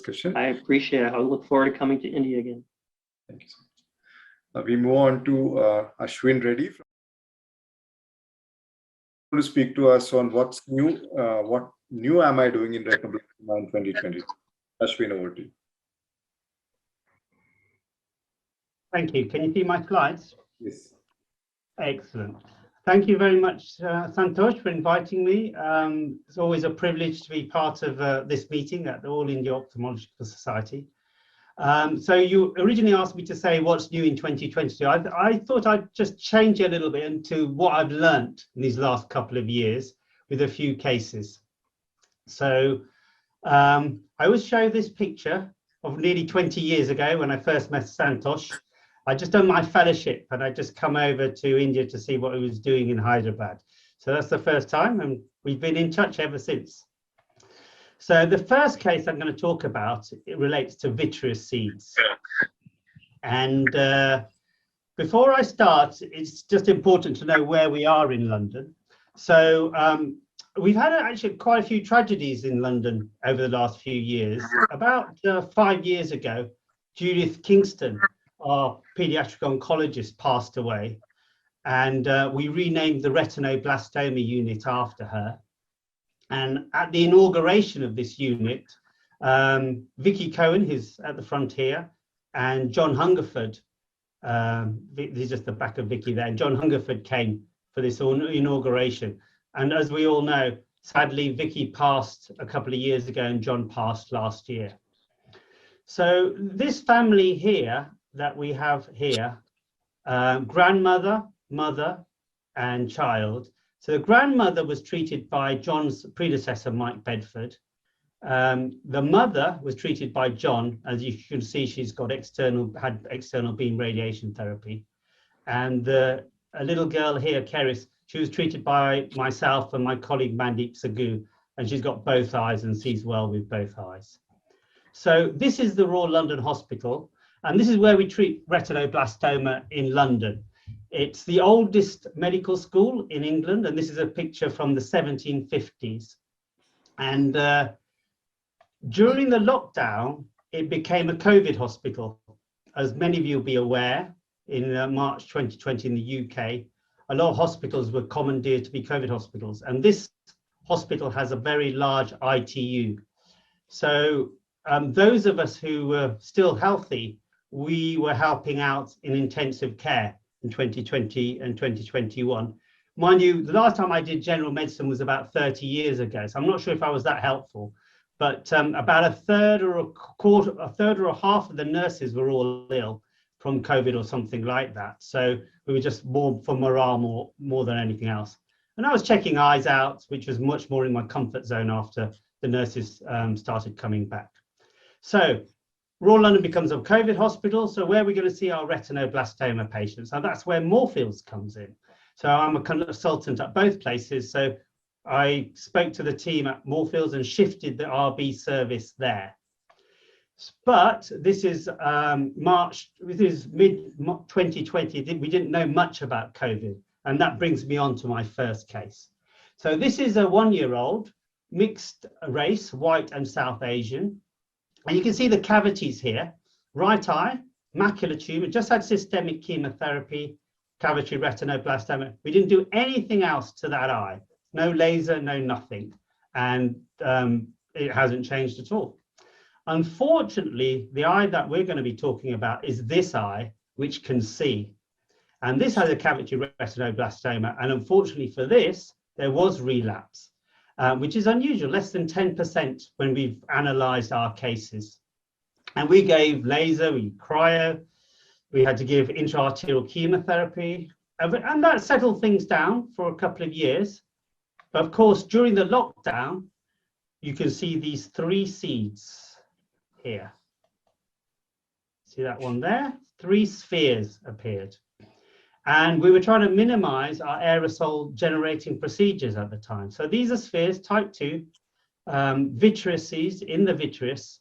discussion. I appreciate it. I look forward to coming to India again. Thank you so much. Now we move on to Ashwin Reddy to speak to us on what's new. What new am I doing in retinoblastoma in 2020? Ashwin, over to you. Thank you. Can you see my slides? Yes. Excellent. Thank you very much, Santosh, for inviting me. It's always a privilege to be part of this meeting at the All India Ophthalmological Society. So you originally asked me to say what's new in 2022. I thought I'd just change it a little bit into what I've learnt in these last couple of years with a few cases. So I always show this picture of nearly 20 years ago when I first met Santosh. I just done my fellowship and I just come over to India to see what he was doing in Hyderabad. So that's the first time, and we've been in touch ever since. So the first case I'm going to talk about, it relates to vitreous seeds. And before I start, it's just important to know where we are in London. So we've had actually quite a few tragedies in London over the last few years. About 5 years ago, Judith Kingston, our pediatric oncologist, passed away, and we renamed the retinoblastoma unit after her. And at the inauguration of this unit, Vicky Cohen, who's at the front here, and John Hungerford, this is just the back of Vicky there, and John Hungerford came for this inauguration. And as we all know, sadly, Vicky passed a couple of years ago and John passed last year. So this family here that we have here, grandmother, mother, and child. So the grandmother was treated by John's predecessor, Mike Bedford. The mother was treated by John. As you can see, she's got had external beam radiation therapy. And a little girl here, Keris, she was treated by myself and my colleague Mandeep Sagu, and she's got both eyes and sees well with both eyes. So this is the Royal London Hospital, and this is where we treat retinoblastoma in London. It's the oldest medical school in England, and this is a picture from the 1750s. And during the lockdown, it became a COVID hospital. As many of you will be aware, in March 2020 in the UK, a lot of hospitals were commandeered to be COVID hospitals. And this hospital has a very large ITU. So those of us who were still healthy, we were helping out in intensive care in 2020 and 2021. Mind you, the last time I did general medicine was about 30 years ago, so I'm not sure if I was that helpful, but about a third or a half of the nurses were all ill from COVID or something like that. So we were just more for morale more than anything else. And I was checking eyes out, which was much more in my comfort zone after the nurses started coming back. So Royal London becomes a COVID hospital. So where are we going to see our retinoblastoma patients? And that's where Moorfields comes in. So I'm a consultant at both places. So I spoke to the team at Moorfields and shifted the RB service there. But this is mid-2020. We didn't know much about COVID. And that brings me on to my first case. So this is a 1-year-old, mixed race, white and South Asian. And you can see the cavities here. Right eye, macular tumor, just had systemic chemotherapy, cavity retinoblastoma. We didn't do anything else to that eye. No laser, no nothing. And it hasn't changed at all. Unfortunately, the eye that we're going to be talking about is this eye, which can see. And this has a cavity retinoblastoma. And unfortunately for this, there was relapse, which is unusual, less than 10% when we've analyzed our cases. And we gave laser, we cryo, we had to give intraarterial chemotherapy, and that settled things down for a couple of years. But of course, during the lockdown, you can see these 3 seeds here. See that one there? 3 spheres appeared. And we were trying to minimize our aerosol generating procedures at the time. So these are spheres, type 2, vitreous seeds in the vitreous.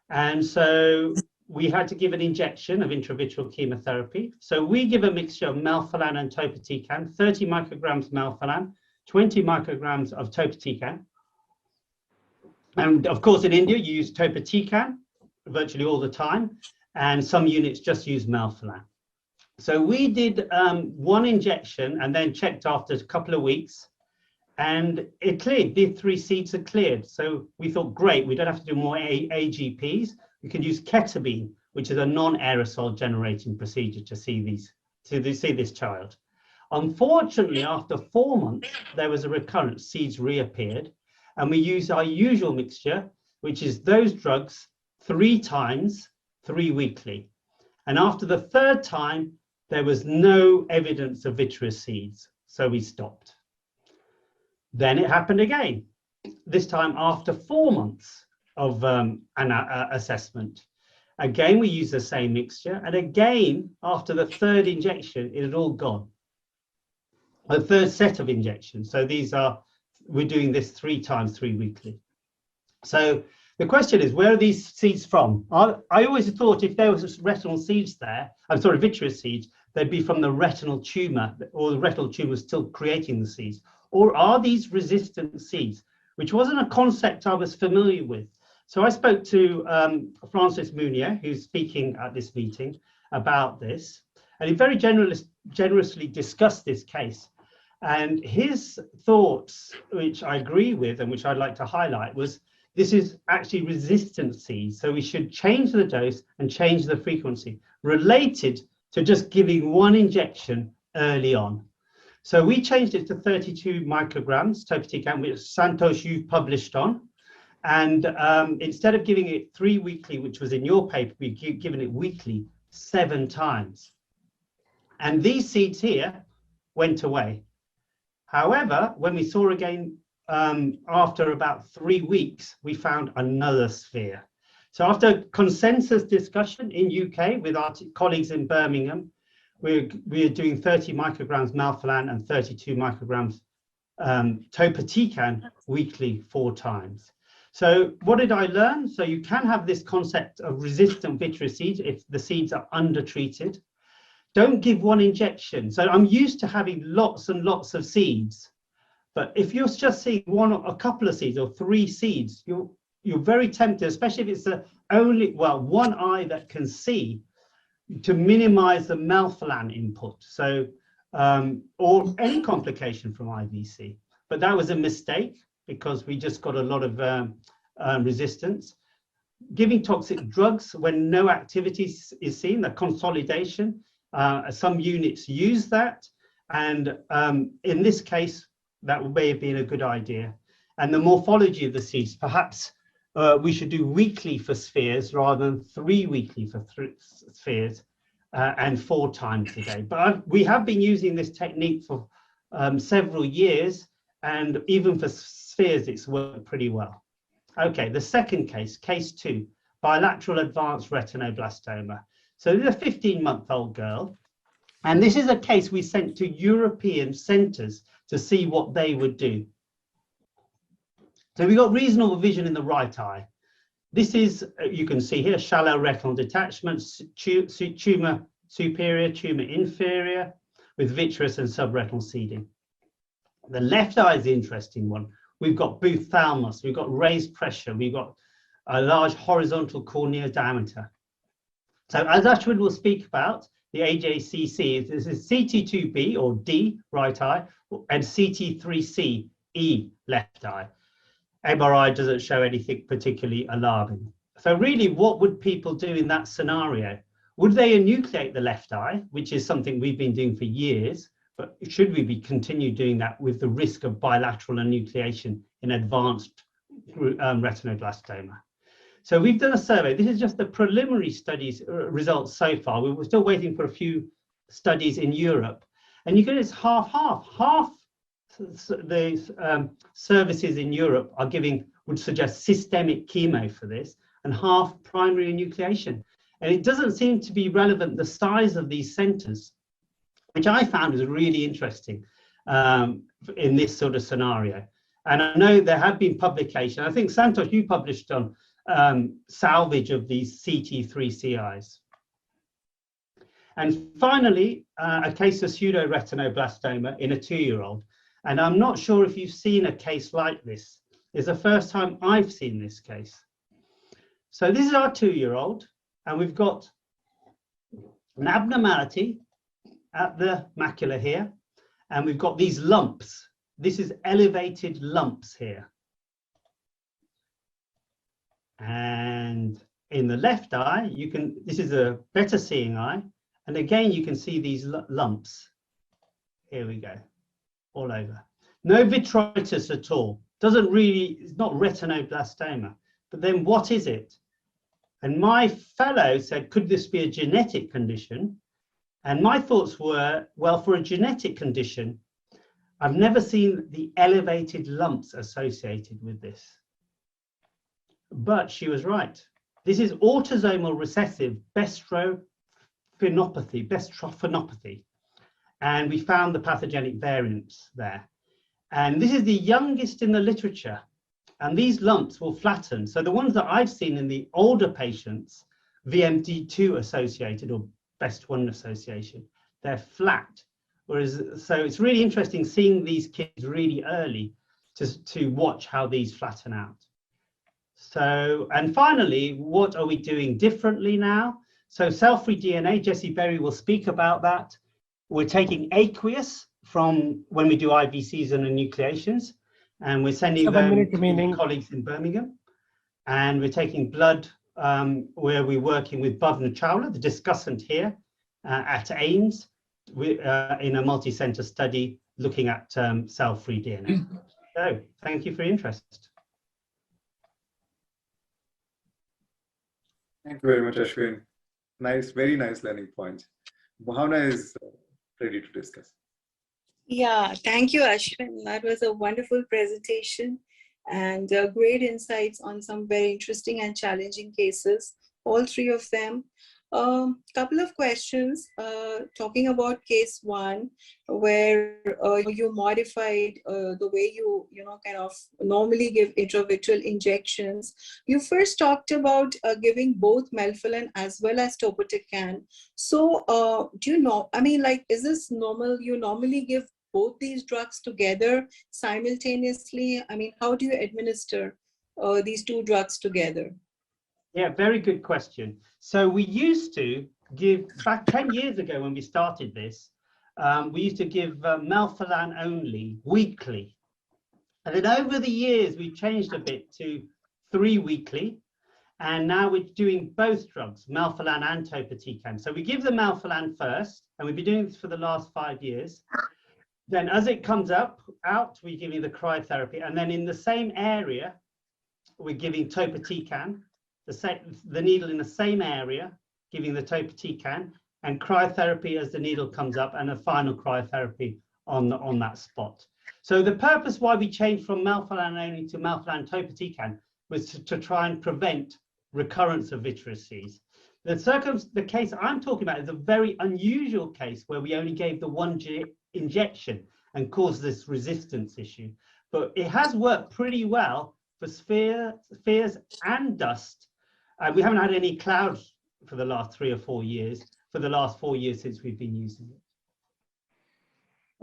And so we had to give an injection of intravitreal chemotherapy. So we give a mixture of melphalan and topotecan, 30 micrograms melphalan, 20 micrograms of topotecan. And of course, in India, you use topotecan virtually all the time, and some units just use melphalan. So we did one injection and then checked after a couple of weeks, and it cleared. The 3 seeds are cleared. So we thought, great, we don't have to do more AGPs. We can use ketamine, which is a non-aerosol generating procedure to see this child. Unfortunately, after 4 months, there was a recurrence. Seeds reappeared, and we used our usual mixture, which is those drugs 3 times, 3 weekly. And after the 3rd time, there was no evidence of vitreous seeds, so we stopped. Then it happened again, this time after 4 months of an assessment. Again, we used the same mixture, and again, after the 3rd injection, it had all gone. The 3rd set of injections. So we're doing this 3 times, 3 weekly. So the question is, where are these seeds from? I always thought if there was retinal seeds there, vitreous seeds, they'd be from the retinal tumor, or the retinal tumor still creating the seeds. Or are these resistant seeds, which wasn't a concept I was familiar with. So I spoke to Francis Munier, who's speaking at this meeting about this, and he very generously discussed this case. And his thoughts, which I agree with and which I'd like to highlight, was this is actually resistant seeds. So we should change the dose and change the frequency related to just giving 1 injection early on. So we changed it to 32 micrograms, topotecan, which Santosh, you've published on. And instead of giving it 3 weekly, which was in your paper, we've given it weekly 7 times. And these seeds here went away. However, when we saw again, after about 3 weeks, we found another sphere. So after consensus discussion in UK with our colleagues in Birmingham, we're doing 30 micrograms melphalan and 32 micrograms topotecan weekly 4 times. So what did I learn? So you can have this concept of resistant vitreous seeds if the seeds are undertreated. Don't give 1 injection. So I'm used to having lots and lots of seeds, but if you're just seeing a couple of seeds or 3 seeds, you're very tempted, especially if it's the only, one eye that can see, to minimize the melphalan input. So, or any complication from IVC. But that was a mistake because we just got a lot of resistance. Giving toxic drugs when no activity is seen, the consolidation, some units use that. And in this case, that may have been a good idea. And the morphology of the seeds, perhaps we should do weekly for spheres rather than 3 weekly for spheres and 4 times a day. But we have been using this technique for several years, and even for spheres, it's worked pretty well. Okay, the second case, case 2, bilateral advanced retinoblastoma. So this is a 15-month-old girl, and this is a case we sent to European centers to see what they would do. So we got reasonable vision in the right eye. This is, you can see here, shallow retinal detachment, tumor superior, tumor inferior, with vitreous and subretinal seeding. The left eye is the interesting one. We've got booth-thalamus, we've got raised pressure, we've got a large horizontal corneal diameter. So as Ashwin will speak about, the AJCC, this is CT2B or D, right eye, and CT3C, E, left eye. MRI doesn't show anything particularly alarming. So really, what would people do in that scenario? Would they enucleate the left eye, which is something we've been doing for years, but should we continue doing that with the risk of bilateral enucleation in advanced retinoblastoma? So we've done a survey. This is just the preliminary studies results so far. We're still waiting for a few studies in Europe. And you get it's half-half. Half the services in Europe would suggest systemic chemo for this, and half primary enucleation. And it doesn't seem to be relevant, the size of these centers, which I found was really interesting in this sort of scenario. And I know there have been publications. I think, Santosh, you published on salvage of these CT3CIs. And finally, a case of pseudo retinoblastoma in a 2-year-old. And I'm not sure if you've seen a case like this. It's the first time I've seen this case. So this is our 2-year-old, and we've got an abnormality at the macula here, and we've got these lumps. This is elevated lumps here. And in the left eye, this is a better seeing eye. And again, you can see these lumps. Here we go, all over. No vitritis at all. It's not retinoblastoma. But then what is it? And my fellow said, could this be a genetic condition? And my thoughts were, well, for a genetic condition, I've never seen the elevated lumps associated with this. But she was right. This is autosomal recessive bestrophinopathy. And we found the pathogenic variants there. And this is the youngest in the literature. And these lumps will flatten. So the ones that I've seen in the older patients, VMD2 associated or BEST1 association, they're flat. Whereas, so it's really interesting seeing these kids really early to watch how these flatten out. So, and finally, what are we doing differently now? So cell-free DNA, Jessie Berry will speak about that. We're taking aqueous from when we do IVCs and enucleations, and we're sending them to colleagues in Birmingham. And we're taking blood where we're working with Bhavna Chawla, the discussant here at Ames, in a multi-center study looking at cell-free DNA. So thank you for your interest. Thank you very much, Ashwin. Nice, very nice learning points. Bhavna is ready to discuss. Yeah, thank you, Ashwin. That was a wonderful presentation and great insights on some very interesting and challenging cases, all 3 of them. Couple of questions, talking about case 1, where you modified the way you kind of normally give intravitreal injections. You first talked about giving both melphalan as well as topotecan. So do you know, I mean, like, is this normal? You normally give both these drugs together simultaneously? I mean, how do you administer these 2 drugs together? Yeah, very good question. So we used to give, back 10 years ago when we started this, we used to give melphalan only weekly. And then over the years, we changed a bit to 3 weekly. And now we're doing both drugs, melphalan and topotecan. So we give the melphalan first, and we've been doing this for the last 5 years. Then as it comes out, we're giving the cryotherapy. And then in the same area, we're giving topotecan. The needle in the same area, giving the topotecan, and cryotherapy as the needle comes up, and a final cryotherapy on that spot. So the purpose why we changed from melphalan only to melphalan topotecan was to try and prevent recurrence of vitreous's. The case I'm talking about is a very unusual case where we only gave the 1 injection and caused this resistance issue. But it has worked pretty well for spheres and dust. We haven't had any clouds for the last 3 or 4 years, for the last 4 years since we've been using it.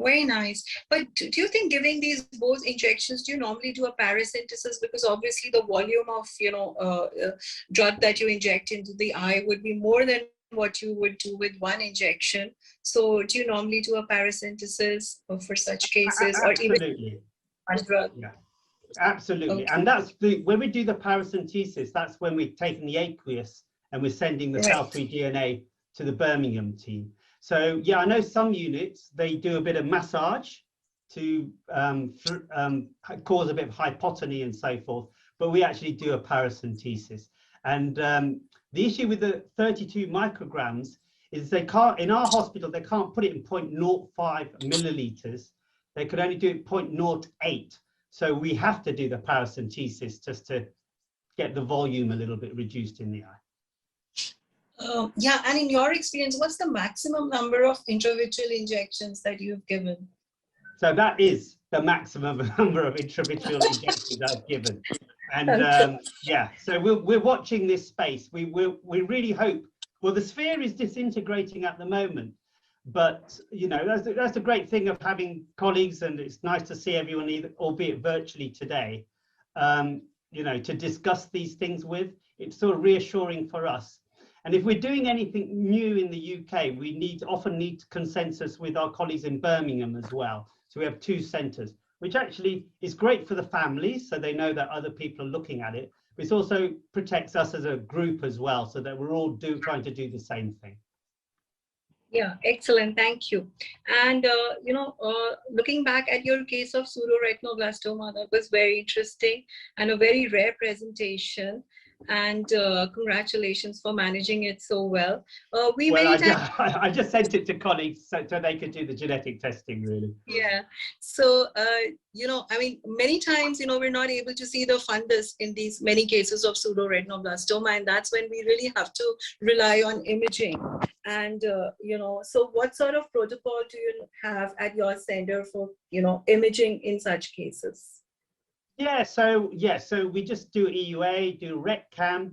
Very nice. But do you think giving these both injections, do you normally do a paracentesis? Because obviously the volume of, drug that you inject into the eye would be more than what you would do with 1 injection. So do you normally do a paracentesis for such cases? Absolutely. Or even drug? Yeah. Absolutely. Okay. And that's when we do the paracentesis, that's when we've taken the aqueous and we're sending the cell-free DNA to the Birmingham team. So yeah, I know some units, they do a bit of massage to cause a bit of hypotony and so forth, but we actually do a paracentesis. And the issue with the 32 micrograms is they can't, in our hospital, they can't put it in 0.05 milliliters. They could only do it 0.08. So we have to do the paracentesis just to get the volume a little bit reduced in the eye. Yeah, and in your experience, what's the maximum number of intravitreal injections that you've given? So that is the maximum number of intravitreal injections I've given. And yeah, so we're watching this space. We really hope, well, the sphere is disintegrating at the moment. But, that's a great thing of having colleagues, and it's nice to see everyone, albeit virtually today. you know, to discuss these things with. It's sort of reassuring for us. And if we're doing anything new in the UK, we often need consensus with our colleagues in Birmingham as well. So we have 2 centres, which actually is great for the families, so they know that other people are looking at it. But it also protects us as a group as well, so that we're all trying to do the same thing. Yeah, excellent. Thank you. And, you know, looking back at your case of pseudo-retinoblastoma, that was very interesting and a very rare presentation. And congratulations for managing it so well. I just sent it to colleagues so they could do the genetic testing, really. Yeah. So, you know, I mean, many times, you know, we're not able to see the fundus in these many cases of pseudo-retinoblastoma, and that's when we really have to rely on imaging. And, you know, so what sort of protocol do you have at your center for, you know, imaging in such cases? Yeah, so we just do EUA, do RETCAM.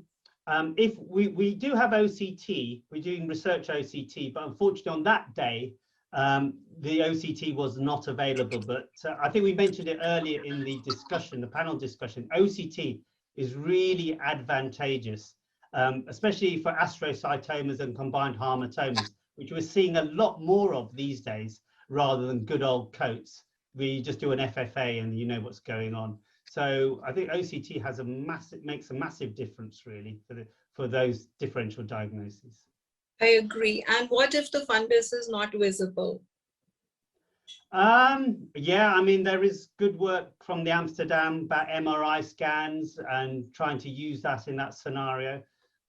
If we do have OCT, we're doing research OCT, but unfortunately on that day, the OCT was not available. But I think we mentioned it earlier in the discussion, the panel discussion. OCT is really advantageous, especially for astrocytomas and combined hamartomas, which we're seeing a lot more of these days rather than good old coats. We just do an FFA and you know what's going on. So I think OCT makes a massive difference really for those differential diagnoses. I agree. And what if the fundus is not visible? Yeah, I mean, there is good work from the Amsterdam about MRI scans and trying to use that in that scenario.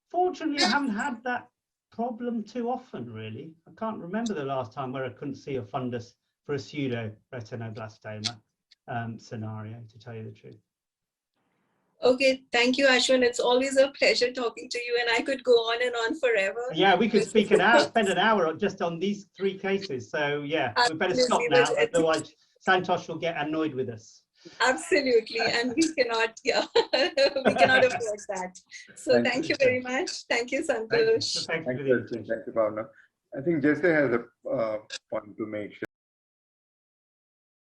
Fortunately, I haven't had that problem too often, really. I can't remember the last time where I couldn't see a fundus for a pseudo-retinoblastoma scenario, to tell you the truth. Okay, thank you, Ashwin. It's always a pleasure talking to you, and I could go on and on forever. Yeah, we could speak an hour, spend an hour just on these 3 cases. So yeah, we better stop now, otherwise Santosh will get annoyed with us. Absolutely, and we cannot, yeah, we cannot afford that. So thank you very much. Thank you, Santosh. Thank you. Thank you, Bhavna. I think Jesse has a point to make.